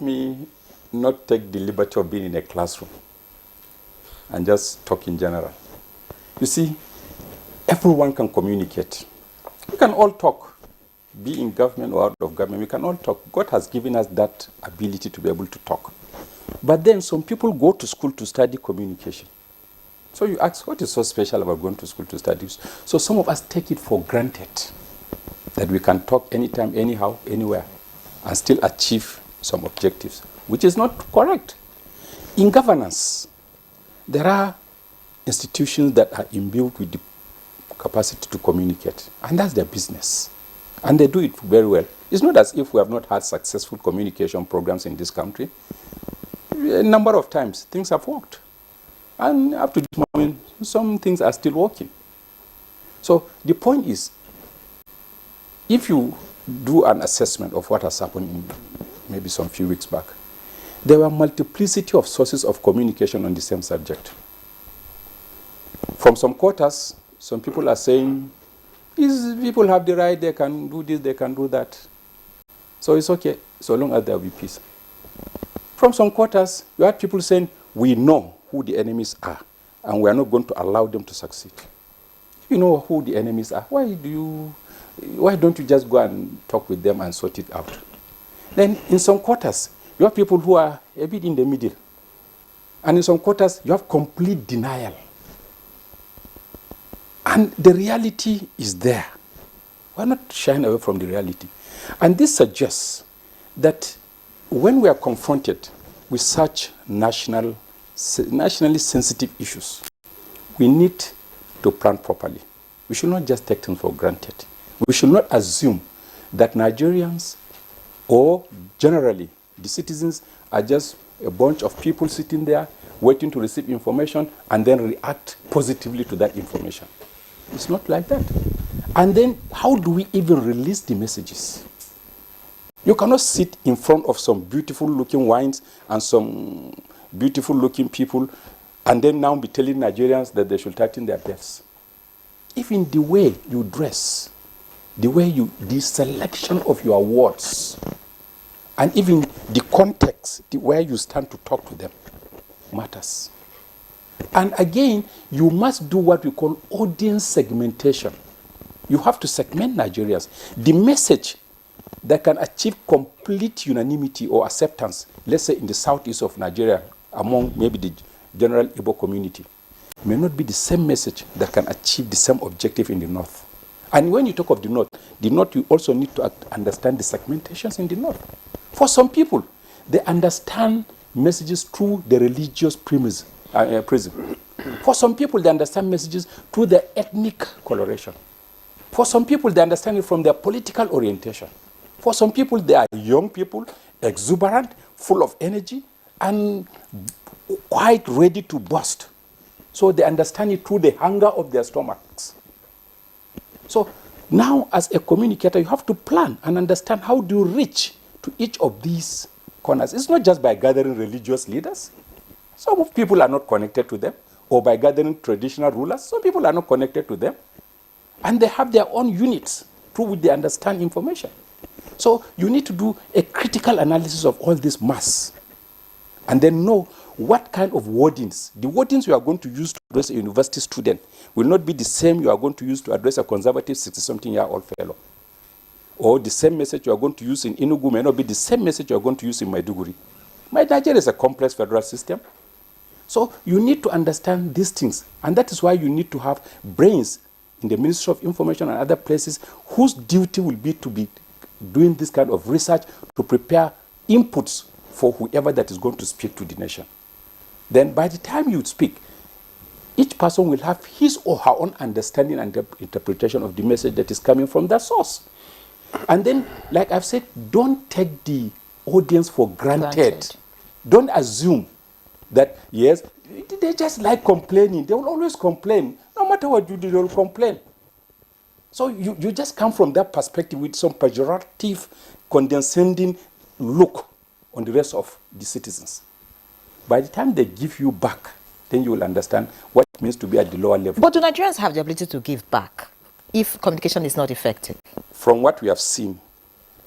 me not take the liberty of being in a classroom and just talk in general. You see, everyone can communicate. We can all talk, be in government or out of government. We can all talk. God has given us that ability to be able to talk. But then some people go to school to study communication. So you ask, what is so special about going to school to study? So some of us take it for granted that we can talk anytime, anyhow, anywhere, and still achieve some objectives, which is not correct. In governance, there are institutions that are imbued with the capacity to communicate, and that's their business. And they do it very well. It's not as if we have not had successful communication programs in this country. A number of times, things have worked. And up to this moment, some things are still working. So the point is, if you do an assessment of what has happened in maybe some few weeks back, there were a multiplicity of sources of communication on the same subject. From some quarters, some people are saying, people have the right, they can do this, they can do that. So it's okay, so long as there will be peace. From some quarters, you had people saying, we know who the enemies are, and we are not going to allow them to succeed. If you know who the enemies are, why don't you just go and talk with them and sort it out? Then in some quarters, you have people who are a bit in the middle. And in some quarters, you have complete denial. And the reality is there. We're not shying away from the reality. And this suggests that when we are confronted with such nationally sensitive issues, we need to plan properly. We should not just take things for granted. We should not assume that Nigerians, or generally the citizens, are just a bunch of people sitting there waiting to receive information and then react positively to that information. It's not like that. And then how do we even release the messages? You cannot sit in front of some beautiful looking wines and some beautiful looking people and then now be telling Nigerians that they should tighten their belts. Even the way you dress, the selection of your words, and even the context, where you stand to talk to them, matters. And again, you must do what we call audience segmentation. You have to segment Nigerians. The message that can achieve complete unanimity or acceptance, let's say in the southeast of Nigeria, among maybe the general Igbo community, may not be the same message that can achieve the same objective in the north. And when you talk of the north, you also need to understand the segmentations in the north. For some people, they understand messages through the religious prism. For some people, they understand messages through their ethnic coloration. For some people, they understand it from their political orientation. For some people, they are young people, exuberant, full of energy, and quite ready to burst. So they understand it through the hunger of their stomachs. So now, as a communicator, you have to plan and understand how do you reach to each of these corners. It's not just by gathering religious leaders. Some people are not connected to them. Or by gathering traditional rulers. Some people are not connected to them. And they have their own units through which they understand information. So you need to do a critical analysis of all this mass. And then know what kind of wordings. The wordings you are going to use to address a university student will not be the same you are going to use to address a conservative 60-something-year-old fellow. Or the same message you are going to use in Enugu may not be the same message you are going to use in Maiduguri. Nigeria is a complex federal system. So you need to understand these things. And that is why you need to have brains in the Ministry of Information and other places whose duty will be to be doing this kind of research to prepare inputs for whoever that is going to speak to the nation. Then by the time you speak, each person will have his or her own understanding and interpretation of the message that is coming from that source. And then, like I've said, don't take the audience for granted. Don't assume that, yes, they just like complaining. They will always complain. No matter what you do, they will complain. So you just come from that perspective with some pejorative, condescending look on the rest of the citizens. By the time they give you back, then you will understand what it means to be at the lower level. But do Nigerians have the ability to give back if communication is not effective? From what we have seen,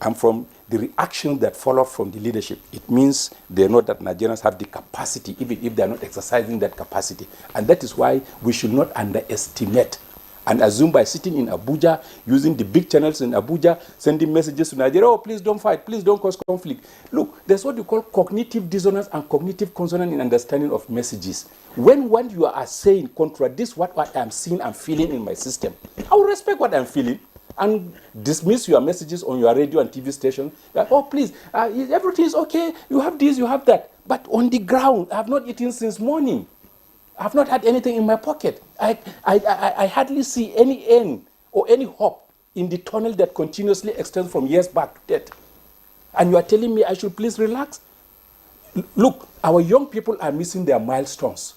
and from the reaction that followed from the leadership, it means they know that Nigerians have the capacity, even if they are not exercising that capacity. And that is why we should not underestimate and assume by sitting in Abuja, using the big channels in Abuja, sending messages to Nigeria, oh, please don't fight, please don't cause conflict. Look, there's what you call cognitive dissonance and cognitive consonance in understanding of messages. When what you are saying contradicts what I'm seeing and feeling in my system, I will respect what I'm feeling and dismiss your messages on your radio and TV station. Like, oh, please, everything is okay, you have this, you have that. But on the ground, I have not eaten since morning. I have not had anything in my pocket. I hardly see any end or any hope in the tunnel that continuously extends from years back to death. And you are telling me I should please relax? Look, our young people are missing their milestones.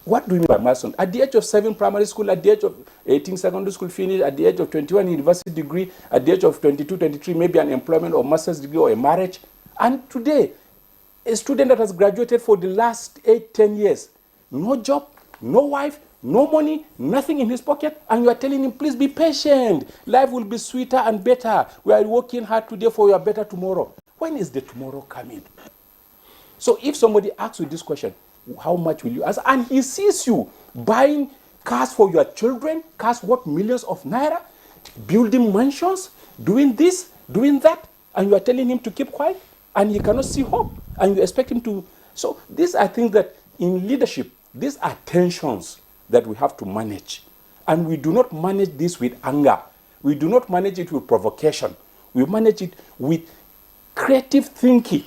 What do you mean by milestones? At the age of 7, primary school, at the age of 18, secondary school finish, at the age of 21, university degree, at the age of 22, 23, maybe an employment or master's degree or a marriage. And today, a student that has graduated for the last 8, 10 years, no job, no wife, no money, nothing in his pocket, and you are telling him, please be patient. Life will be sweeter and better. We are working hard today for your better tomorrow. When is the tomorrow coming? So if somebody asks you this question, how much will you ask? And he sees you buying cars for your children, cars worth millions of naira, building mansions, doing this, doing that, and you are telling him to keep quiet, and he cannot see hope, and you expect him to. So this, I think that in leadership, these are tensions that we have to manage. And we do not manage this with anger. We do not manage it with provocation. We manage it with creative thinking.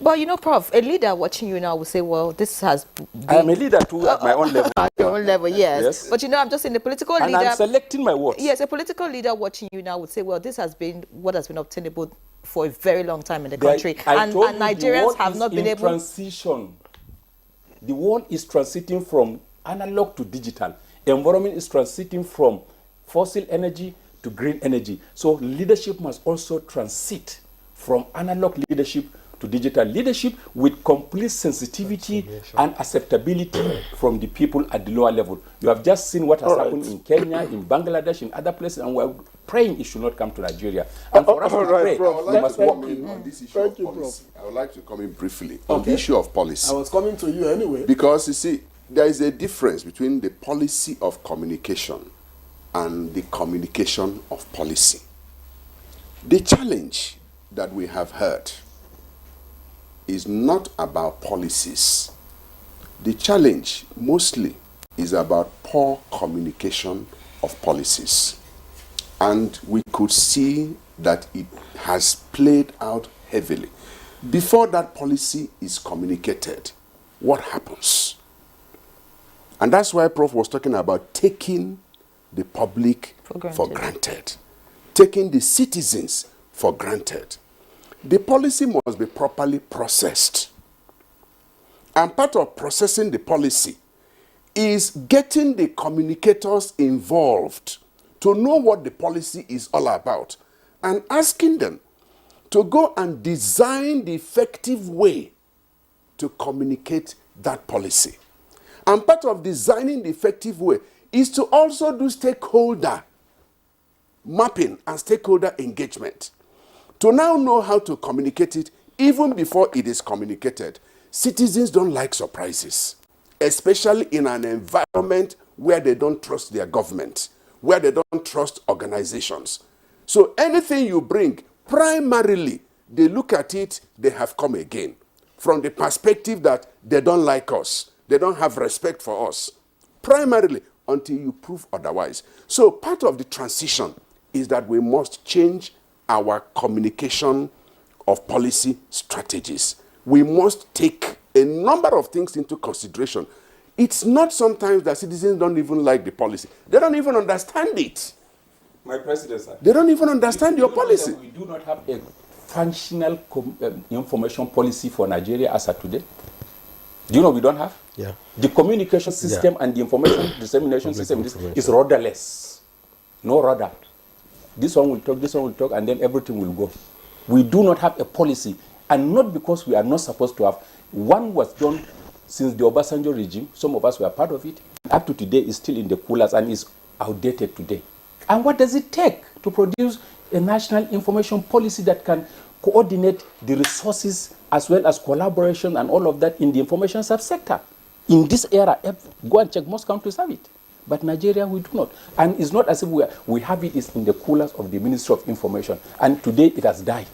But you know, Prof, a leader watching you now will say, well, this has been... I am a leader too at my own level. At your own level, yes. But you know, I'm just saying the political leader... And I'm selecting my words. Yes, a political leader watching you now would say, well, this has been what has been obtainable for a very long time in the country. And Nigerians have not been able... transition. The world is transiting from analog to digital. The environment is transiting from fossil energy to green energy. So leadership must also transit from analog leadership to digital leadership with complete sensitivity and acceptability from the people at the lower level. You have just seen what has happened in Kenya, in Bangladesh, in other places, and we're praying it should not come to Nigeria. And for us to pray, we must work on this issue of policy. I would like to come in briefly on the issue of policy. I was coming to you anyway. Because, you see, there is a difference between the policy of communication and the communication of policy. The challenge that we have heard is not about policies. The challenge mostly is about poor communication of policies. And we could see that it has played out heavily. Before that policy is communicated, what happens? And that's why Prof was talking about taking the public for granted, taking the citizens for granted. The policy must be properly processed. And part of processing the policy is getting the communicators involved to know what the policy is all about and asking them to go and design the effective way to communicate that policy. And part of designing the effective way is to also do stakeholder mapping and stakeholder engagement. To now know how to communicate it even before it is communicated. Citizens don't like surprises, especially in an environment where they don't trust their government, where they don't trust organizations. So anything you bring, primarily, they look at it, they have come again. From the perspective that they don't like us, they don't have respect for us. Primarily, until you prove otherwise. So part of the transition is that we must change our communication of policy strategies. We must take a number of things into consideration. It's not sometimes that citizens don't even like the policy. They don't even understand it. My president, sir. They don't even understand your policy. We do not have a functional information policy for Nigeria as of today. Do you know we don't have? Yeah. The communication system and the information dissemination system is rudderless. No rudder. This one will talk, and then everything will go. We do not have a policy, and not because we are not supposed to have. One was done since the Obasanjo regime. Some of us were part of it. Up to today, is still in the coolers and is outdated today. And what does it take to produce a national information policy that can coordinate the resources as well as collaboration and all of that in the information subsector. In this era, go and check, most countries have it. But Nigeria, we do not. And it's not as if we have it is in the coolers of the Ministry of Information. And today it has died.